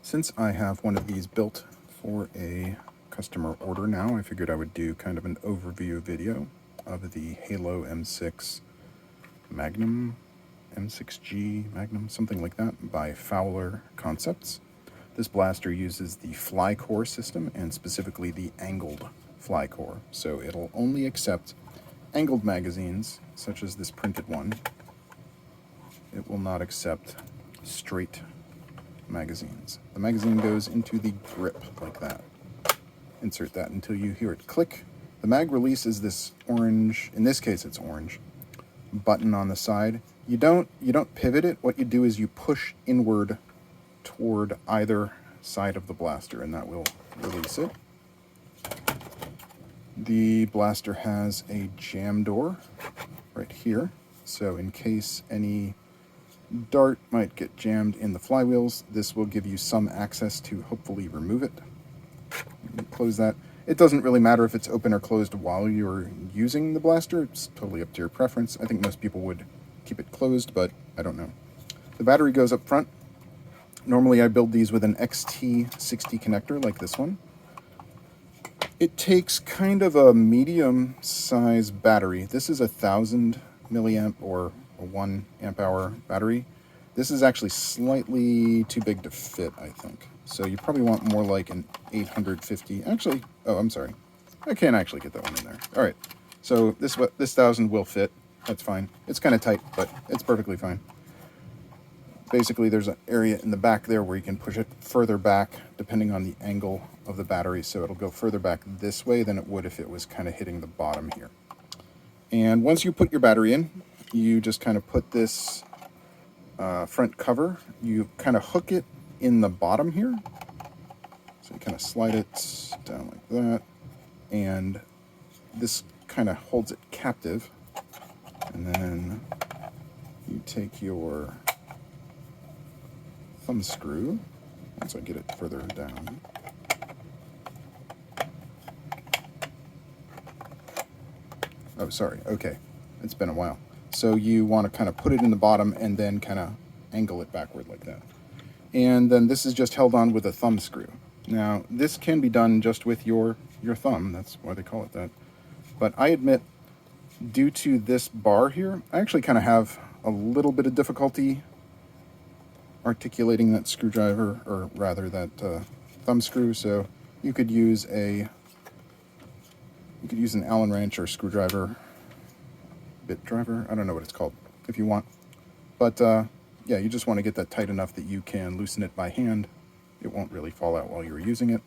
Since I have one of these built for a customer order now, I figured I would do kind of an overview video of the Halo M6 Magnum, M6G Magnum, something like that, by Fowler Concepts. This blaster uses the fly core system, and specifically the angled fly core, so it'll only accept angled magazines, such as this printed one. It will not accept straight magazines. The magazine goes into the grip like that. Insert that until you hear it click. The mag release is this orange, in this case it's orange, button on the side. You don't pivot it. What you do is you push inward toward either side of the blaster, and that will release it. The blaster has a jam door right here, so in case any dart might get jammed in the flywheels, this will give you some access to hopefully remove it. Close that. It doesn't really matter if it's open or closed while you're using the blaster. It's totally up to your preference. I think most people would keep it closed, but I don't know. The battery goes up front. Normally I build these with an XT60 connector like this one. It takes kind of a medium size battery. This is 1,000 milliamp or a 1 amp hour battery. This is actually slightly too big to fit, I think. So you probably want more like an 850. Actually, oh, I'm sorry. I can't actually get that one in there. All right. So this 1,000 will fit. That's fine. It's kind of tight, but it's perfectly fine. Basically, there's an area in the back there where you can push it further back depending on the angle of the battery. So it'll go further back this way than it would if it was kind of hitting the bottom here. And once you put your battery in, you just kind of put this front cover, you kind of hook it in the bottom here. So you kind of slide it down like that, and this kind of holds it captive. And then you take your thumb screw, once I get it further down, oh, sorry, okay, it's been a while. So you want to kind of put it in the bottom and then kind of angle it backward like that. And then this is just held on with a thumb screw. Now, this can be done just with your thumb. That's why they call it that. But I admit, due to this bar here, I actually kind of have a little bit of difficulty articulating that screwdriver, or rather that thumb screw. So you could use an Allen wrench or screwdriver, bit driver, I don't know what it's called, if you want. But yeah, you just want to get that tight enough that you can loosen it by hand. It won't really fall out while you're using it.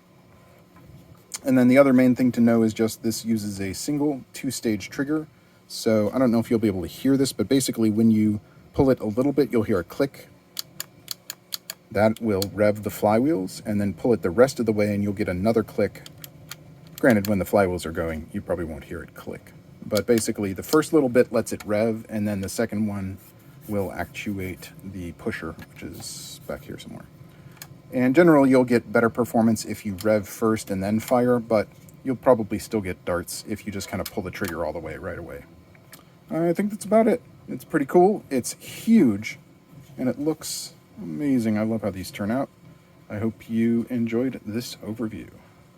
And then the other main thing to know is just this uses a single 2-stage trigger. So I don't know if you'll be able to hear this, but basically when you pull it a little bit, you'll hear a click. That will rev the flywheels, and then pull it the rest of the way and you'll get another click. Granted, when the flywheels are going, you probably won't hear it click. But basically, the first little bit lets it rev, and then the second one will actuate the pusher, which is back here somewhere. And generally, you'll get better performance if you rev first and then fire, but you'll probably still get darts if you just kind of pull the trigger all the way right away. I think that's about it. It's pretty cool. It's huge, and it looks amazing. I love how these turn out. I hope you enjoyed this overview.